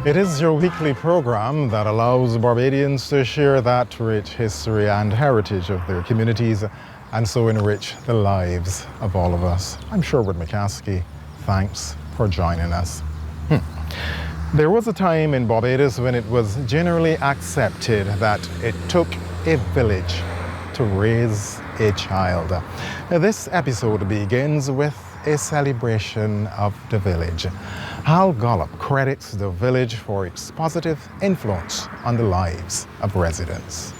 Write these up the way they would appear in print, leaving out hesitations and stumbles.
It is your weekly program that allows Barbadians to share that rich history and heritage of their communities and so enrich the lives of all of us. I'm Sherwood McCaskey. Thanks for joining us. There was a time in Barbados when it was generally accepted that it took a village to raise a child. This episode begins with a celebration of the village. Hal Gollop credits the village for its positive influence on the lives of residents.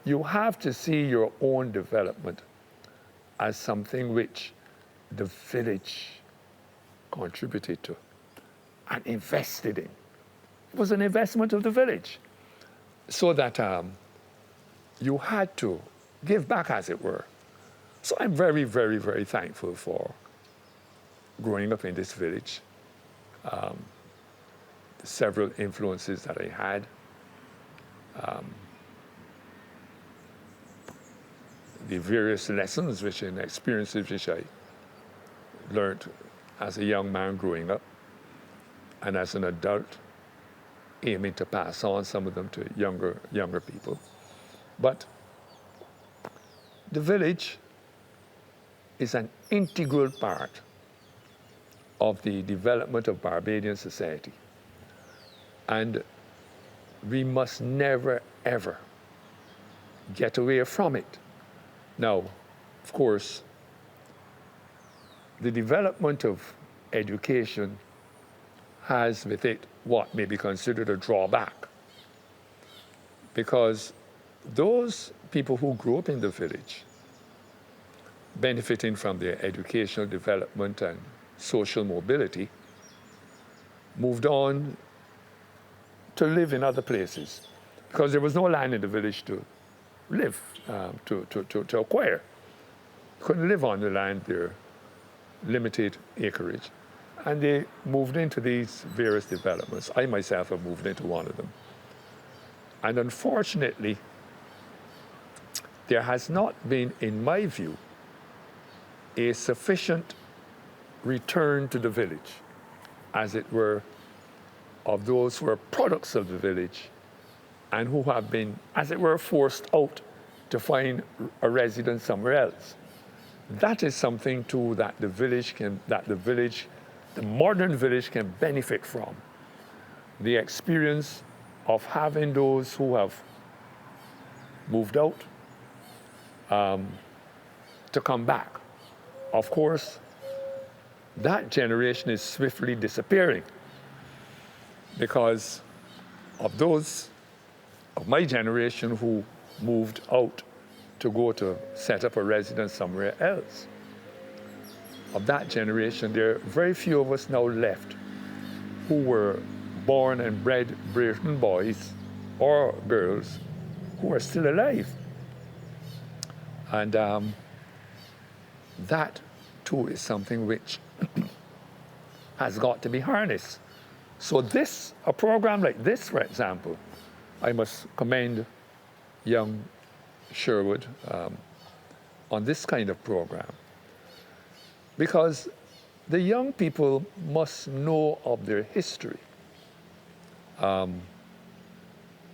You have to see your own development as something which the village contributed to and invested in. It was an investment of the village, so that you had to give back, as it were. So I'm very, very, very thankful for growing up in this village, the several influences that I had, the various lessons and experiences which I learned as a young man growing up, and as an adult, aiming to pass on some of them to younger people. But the village is an integral part of the development of Barbadian society. And we must never, ever get away from it. Now, of course, the development of education has with it what may be considered a drawback, because those people who grew up in the village, benefiting from their educational development and social mobility, moved on to live in other places, because there was no land in the village to live, to acquire. You couldn't live on the land there, limited acreage. And they moved into these various developments. I myself have moved into one of them. And unfortunately, there has not been, in my view, a sufficient return to the village, as it were, of those who are products of the village and who have been, as it were, forced out to find a residence somewhere else. That is something too that the modern village can benefit from. The experience of having those who have moved out to come back. Of course, that generation is swiftly disappearing, because of those of my generation who moved out to go to set up a residence somewhere else. Of that generation, there are very few of us now left who were born and bred Britain boys or girls who are still alive. And that too is something which has got to be harnessed. So a program like this, for example, I must commend young Sherwood on this kind of program, because the young people must know of their history.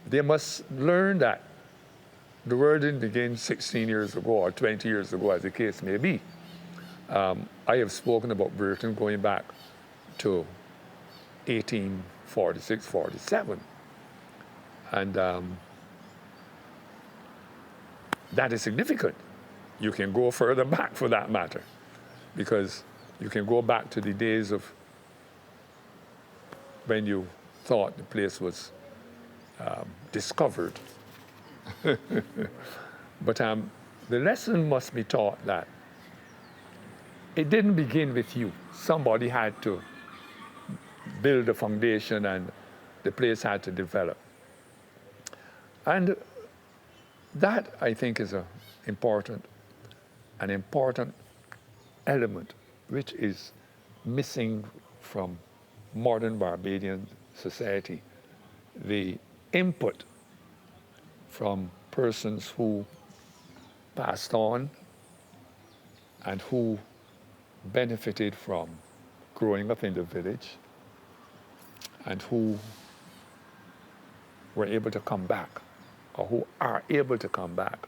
They must learn that the world didn't begin 16 years ago or 20 years ago, as the case may be. I have spoken about Britain going back to 1846, 47. And that is significant. You can go further back for that matter, because you can go back to the days of when you thought the place was discovered. But the lesson must be taught that it didn't begin with you. Somebody had to build a foundation, and the place had to develop. And that, I think, is an important element which is missing from modern Barbadian society. The input from persons who passed on and who benefited from growing up in the village and who were able to come back, or who are able to come back,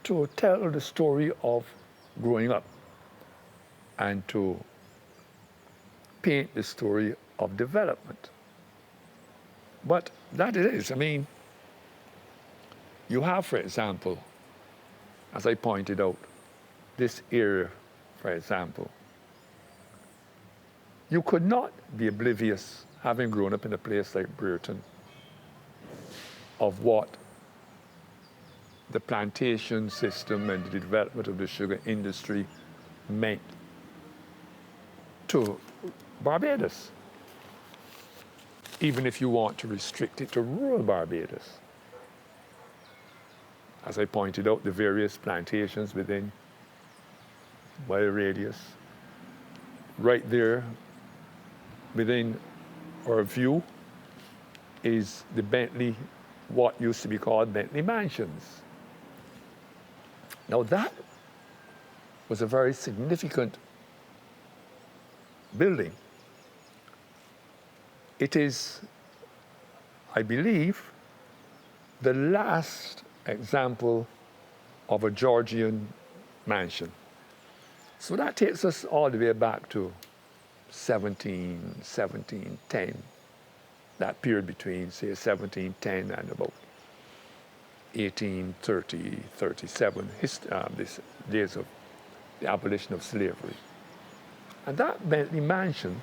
to tell the story of growing up and to paint the story of development. But that it is. I mean, you have, for example, as I pointed out, this area, for example. You could not be oblivious, having grown up in a place like Brereton, of what the plantation system and the development of the sugar industry meant to Barbados, even if you want to restrict it to rural Barbados. As I pointed out, the various plantations within mile radius, right there within our view is the Bentley, what used to be called Bentley Mansions. Now that was a very significant building. It is, I believe, the last example of a Georgian mansion. So that takes us all the way back to 1710, that period between, say, 1710 and about 1830, 37, these days of the abolition of slavery. And that Bentley Mansion,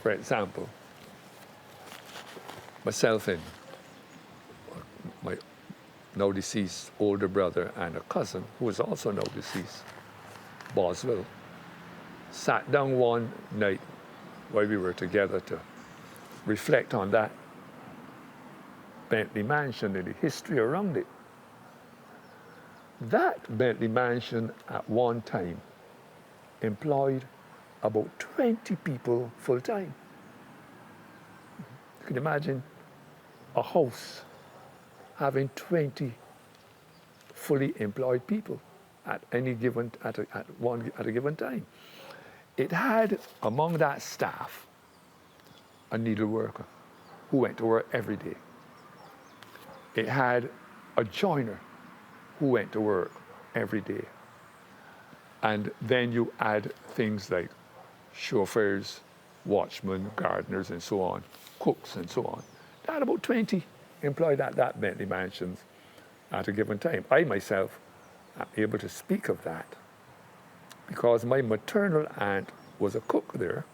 for example, myself and my now deceased older brother and a cousin, who is also now deceased, Boswell, sat down one night while we were together to reflect on that Bentley Mansion and the history around it. That Bentley Mansion at one time employed about 20 people full time. You can imagine a house having 20 fully employed people at any given at a given time. It had among that staff a needle worker who went to work every day. It had a joiner who went to work every day. And then you add things like chauffeurs, watchmen, gardeners, and so on, cooks, and so on. They had about 20 employed at that Bentley Mansions at a given time. I myself am able to speak of that because my maternal aunt was a cook there,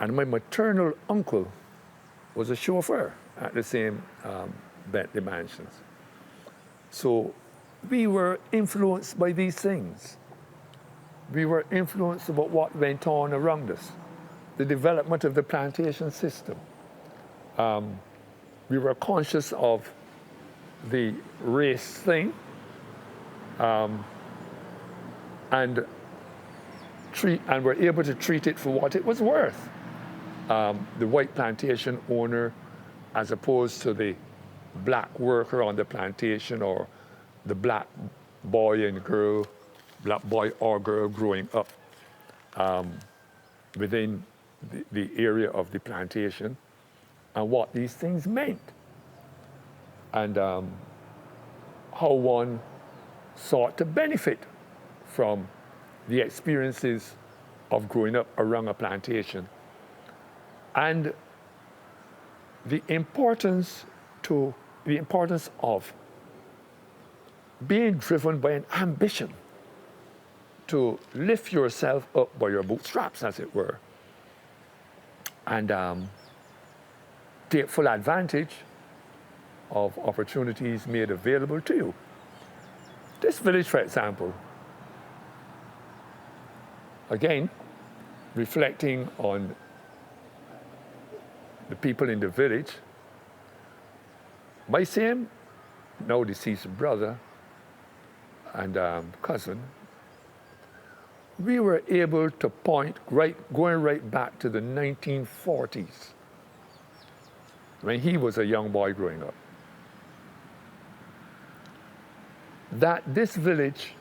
and my maternal uncle was a chauffeur at the same Bentley Mansions. So we were influenced by these things. We were influenced about what went on around us, the development of the plantation system. We were conscious of the race thing, and were able to treat it for what it was worth. The white plantation owner, as opposed to the black worker on the plantation, or the black boy or girl growing up within the area of the plantation, and what these things meant, and how one sought to benefit from the experiences of growing up around a plantation, and the importance of being driven by an ambition to lift yourself up by your bootstraps, as it were, and take full advantage of opportunities made available to you. This village, for example, again, reflecting on the people in the village, my same now deceased brother and cousin, we were able to point going right back to the 1940s, when he was a young boy growing up, that this village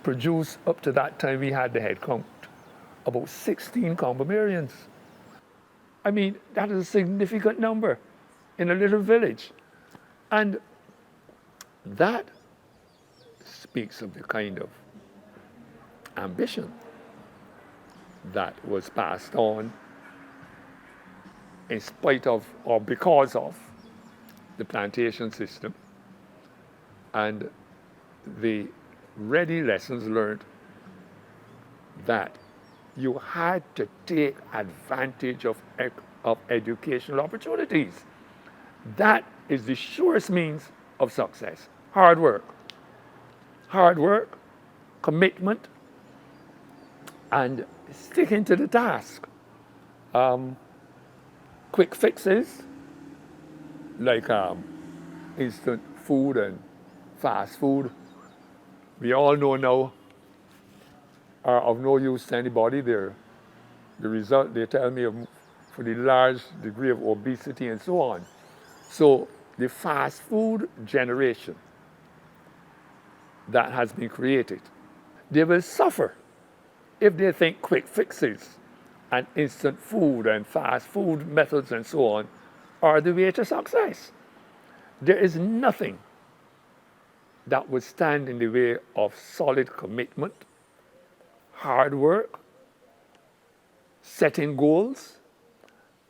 produced, up to that time we had the head count, about 16 Combomerians. I mean, that is a significant number in a little village. And that speaks of the kind of ambition that was passed on in spite of or because of the plantation system and the ready lessons learned that you had to take advantage of educational opportunities. That is the surest means of success. Hard work, commitment, and sticking to the task. Quick fixes like instant food and fast food, we all know now are of no use to anybody. The result, they tell me, for the large degree of obesity and so on. So the fast food generation that has been created, they will suffer if they think quick fixes and instant food and fast food methods and so on are the way to success. There is nothing that would stand in the way of solid commitment, hard work, setting goals,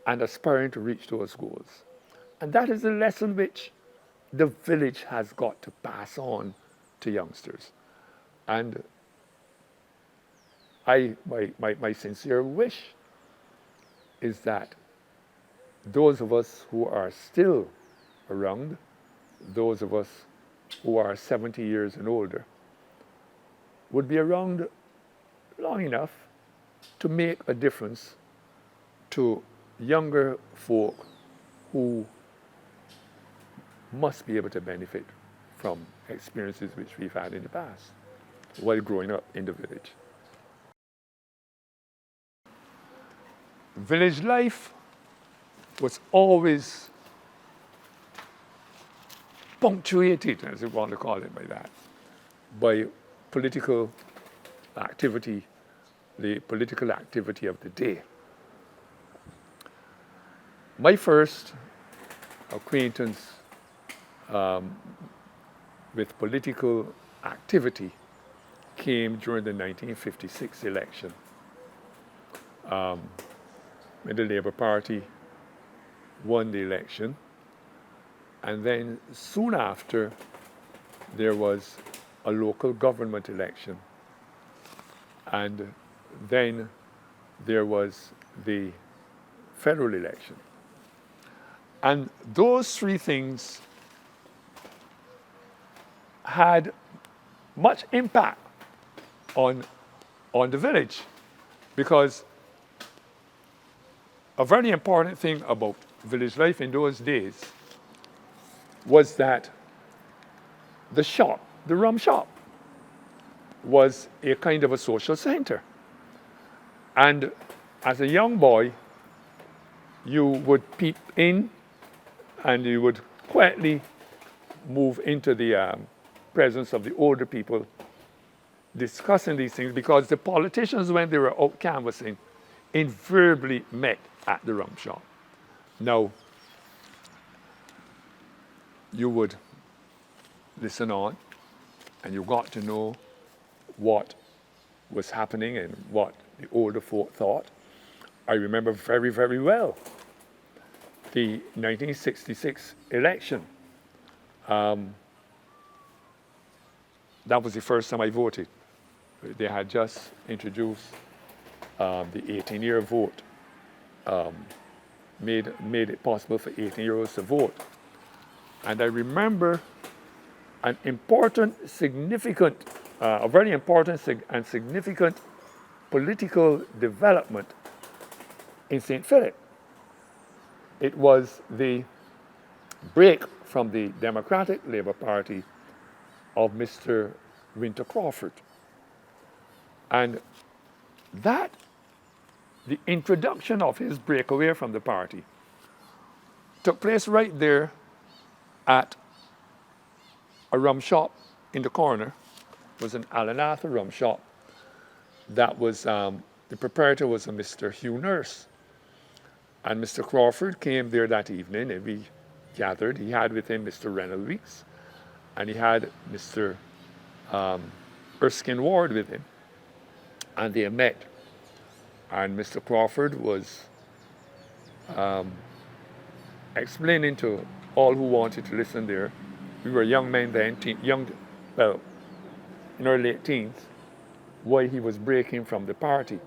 and aspiring to reach those goals. And that is the lesson which the village has got to pass on to youngsters. And my sincere wish is that those of us who are still around, those of us who are 70 years and older, would be around long enough to make a difference to younger folk who must be able to benefit from experiences which we've had in the past while growing up in the village. Village life was always punctuated, as you want to call it by that, by political activity, the political activity of the day. My first acquaintance with political activity came during the 1956 election, when the Labour Party won the election. And then soon after, there was a local government election. And then there was the federal election. And those three things had much impact on the village, because a very important thing about village life in those days was that the shop, the rum shop, was a kind of a social center. And as a young boy, you would peep in and you would quietly move into the presence of the older people discussing these things, because the politicians, when they were out canvassing, invariably met at the rum shop. Now, you would listen on and you got to know what was happening and what the older folk thought. I remember very, very well the 1966 election. That was the first time I voted. They had just introduced the 18-year vote, made it possible for 18-year-olds to vote. And I remember an important, significant, a very important and significant political development in St. Philip. It was the break from the Democratic Labour Party of Mr. Winter Crawford. And that, the introduction of his breakaway from the party, took place right there at a rum shop in the corner. It was an Alan Arthur rum shop. That was, the proprietor was a Mr. Hugh Nurse. And Mr. Crawford came there that evening, and we gathered. He had with him Mr. Reynolds Weeks, and he had Mr. Erskine Ward with him. And they met. And Mr. Crawford was explaining to all who wanted to listen there. We were young men then, in our late teens, why he was breaking from the party.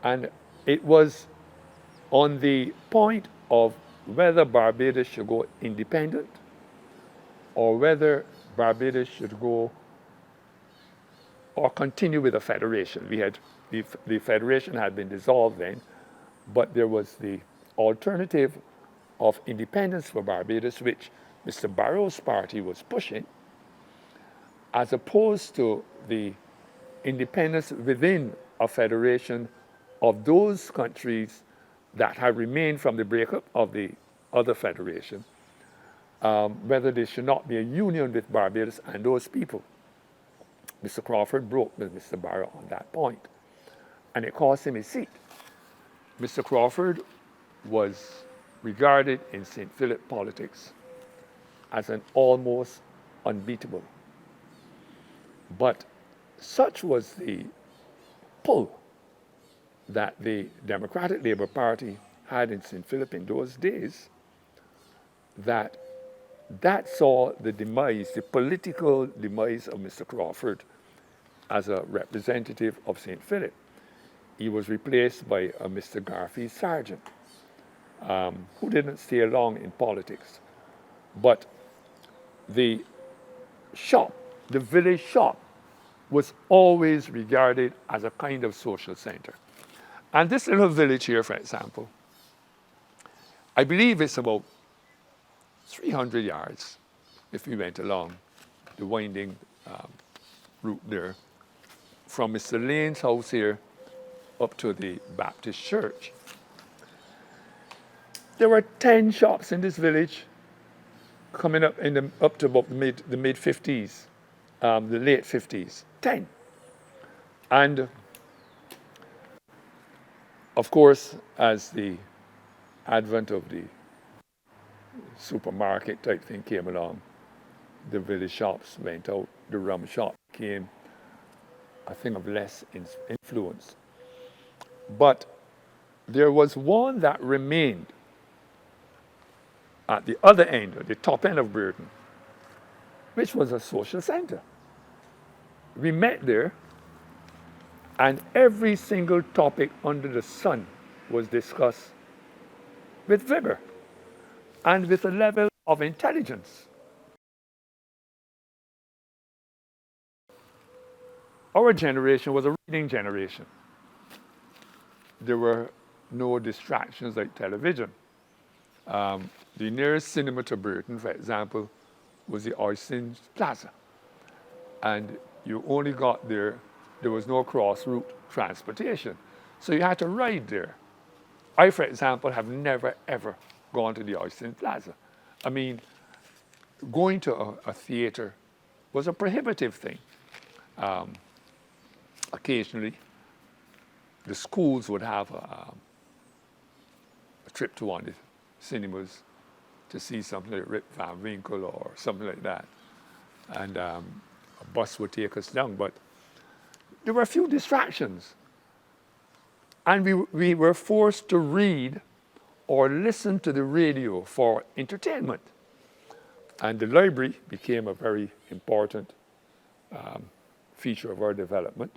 And it was on the point of whether Barbados should go independent or whether Barbados should go or continue with a federation. The federation had been dissolved then, but there was the alternative of independence for Barbados, which Mr. Barrow's party was pushing, as opposed to the independence within a federation of those countries that had remained from the breakup of the other federation, whether there should not be a union with Barbados and those people. Mr. Crawford broke with Mr. Barrow on that point, and it cost him his seat. Mr. Crawford was regarded in St. Philip politics as an almost unbeatable. But such was the pull that the Democratic Labour Party had in St. Philip in those days, that saw the demise, the political demise of Mr. Crawford as a representative of St. Philip. He was replaced by a Mr. Garfield Sargent, who didn't stay long in politics. But the shop, the village shop, was always regarded as a kind of social center. And this little village here, for example, I believe it's about 300 yards if we went along the winding route there, from Mr. Lane's house here up to the Baptist church. There were 10 shops in this village coming up up to about the mid 50s, the late 50s, 10. And of course, as the advent of the supermarket type thing came along, the village shops went out, the rum shop became a thing of less influence. But there was one that remained at the other end, at the top end of Britain, which was a social center. We met there, and every single topic under the sun was discussed with vigor and with a level of intelligence. Our generation was a reading generation. There were no distractions like television. The nearest cinema to Burton, for example, was the Oyston Plaza. And you only got there was no cross-route transportation. So you had to ride there. I, for example, have never, ever gone to the Oyston Plaza. I mean, going to a theater was a prohibitive thing. Occasionally, the schools would have a trip to one of the cinemas to see something like Rip Van Winkle or something like that. And a bus would take us down, but there were a few distractions. And we were forced to read or listen to the radio for entertainment. And the library became a very important feature of our development.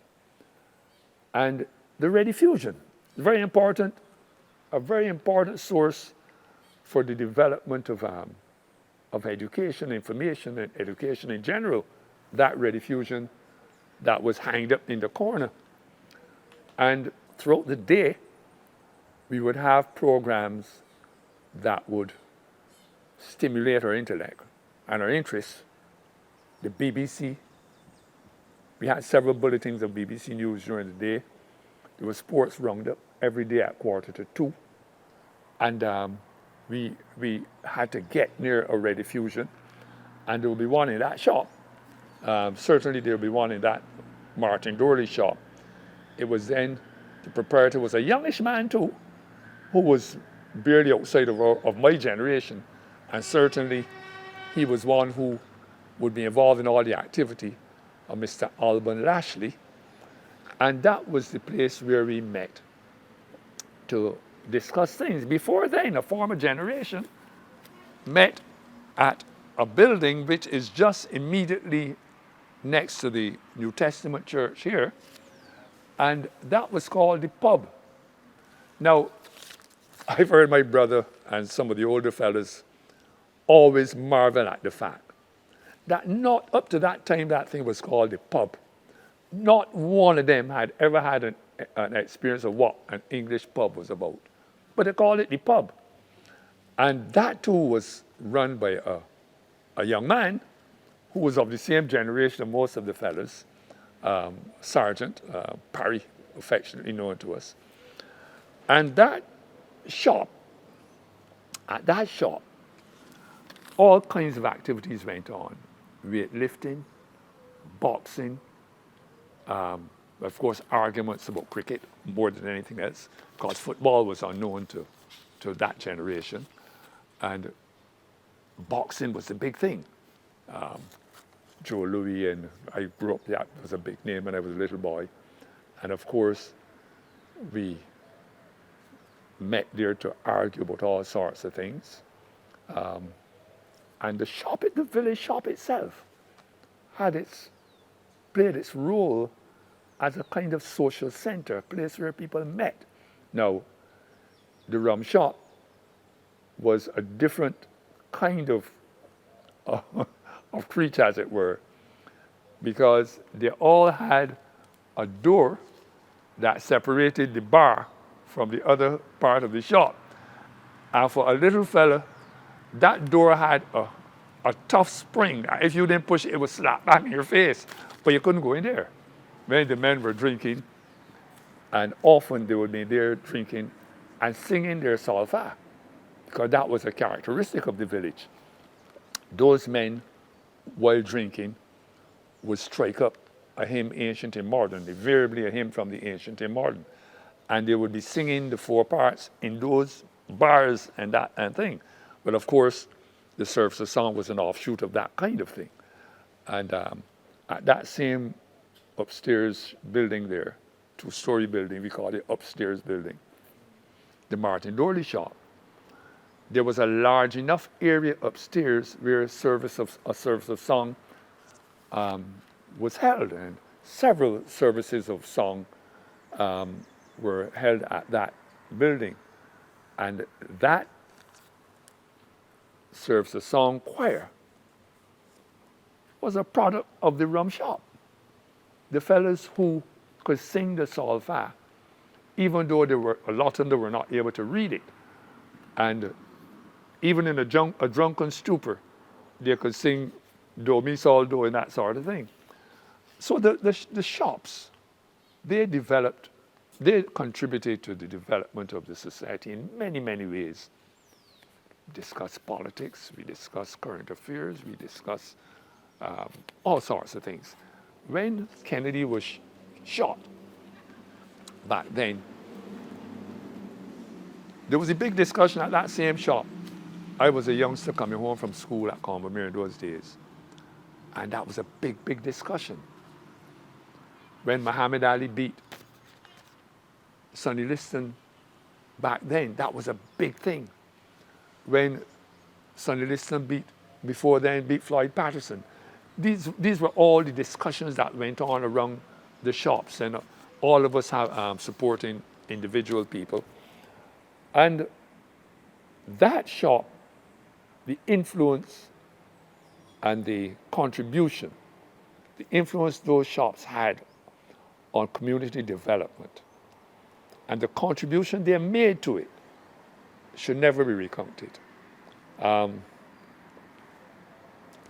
And the rediffusion, a very important source for the development of education, information, and education in general, that rediffusion that was hanged up in the corner. And throughout the day, we would have programs that would stimulate our intellect and our interests. The BBC, we had several bulletins of BBC News during the day. There was sports roundup every day at 1:45. And we had to get near a rediffusion, and there would be one in that shop. Certainly there would be one in that Martin Dorley shop. It was then, the proprietor was a youngish man too, who was barely outside of my generation, and certainly he was one who would be involved in all the activity of Mr. Alban Lashley, and that was the place where we met to discuss things. Before then, a former generation met at a building which is just immediately next to the New Testament church here, and that was called the pub. Now, I've heard my brother and some of the older fellas always marvel at the fact that not up to that time that thing was called the pub. Not one of them had ever had an experience of what an English pub was about. But they called it the pub. And that too was run by a young man who was of the same generation as most of the fellas, Sergeant Parry, affectionately known to us. And that shop, at that shop, all kinds of activities went on. Weightlifting, boxing, of course, arguments about cricket more than anything else, because football was unknown to that generation. And boxing was the big thing. Joe Louis, and I grew up, that was a big name when I was a little boy. And of course, we met there to argue about all sorts of things. And the shop, the village shop itself, played its role as a kind of social center, a place where people met. Now, the rum shop was a different kind of creature, as it were, because they all had a door that separated the bar from the other part of the shop. And for a little fella, that door had a tough spring. If you didn't push it, it would slap back in your face, but you couldn't go in there. When the men were drinking, and often they would be there drinking and singing their solfa, because that was a characteristic of the village. Those men, while drinking, would strike up a hymn, ancient and modern, invariably a hymn from the ancient and modern. And they would be singing the four parts in those bars and that and thing. But of course, the service of song was an offshoot of that kind of thing. And at that same upstairs building there, two-story building, we call it upstairs building, the Martin Dorley shop, there was a large enough area upstairs where a service of song was held, and several services of song were held at that building. And that service of song choir was a product of the rum shop. The fellas who could sing the solfa, even though a lot of them were not able to read it, and even in a drunken stupor, they could sing do, mi, sol, do, and that sort of thing. So the shops, they contributed to the development of the society in many, many ways. We discuss politics, we discuss current affairs, we discuss all sorts of things. When Kennedy was shot back then, there was a big discussion at that same shop. I was a youngster coming home from school at Combermere in those days. And that was a big, big discussion. When Muhammad Ali beat Sonny Liston back then, that was a big thing. When Sonny Liston beat Floyd Patterson, these were all the discussions that went on around the shops, and all of us have supporting individual people. And that shop, the influence and the contribution, the influence those shops had on community development, and the contribution they made to it should never be recounted.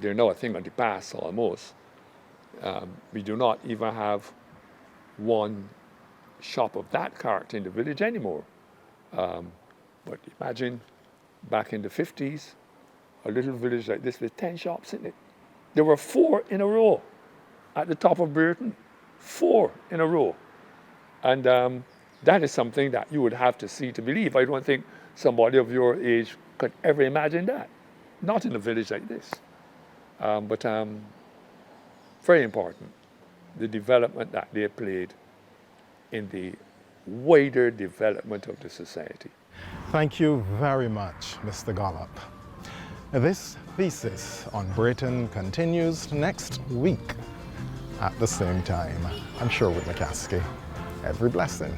They're now a thing of the past almost. We do not even have one shop of that character in the village anymore. But imagine back in the 50s, a little village like this with 10 shops in it. There were 4 in a row at the top of Brereton, 4 in a row. And that is something that you would have to see to believe. I don't think somebody of your age could ever imagine that. Not in a village like this. But very important, the development that they played in the wider development of the society. Thank you very much, Mr. Gollop. This thesis on Britain continues next week at the same time. I'm Sherwood McCaskey. Every blessing.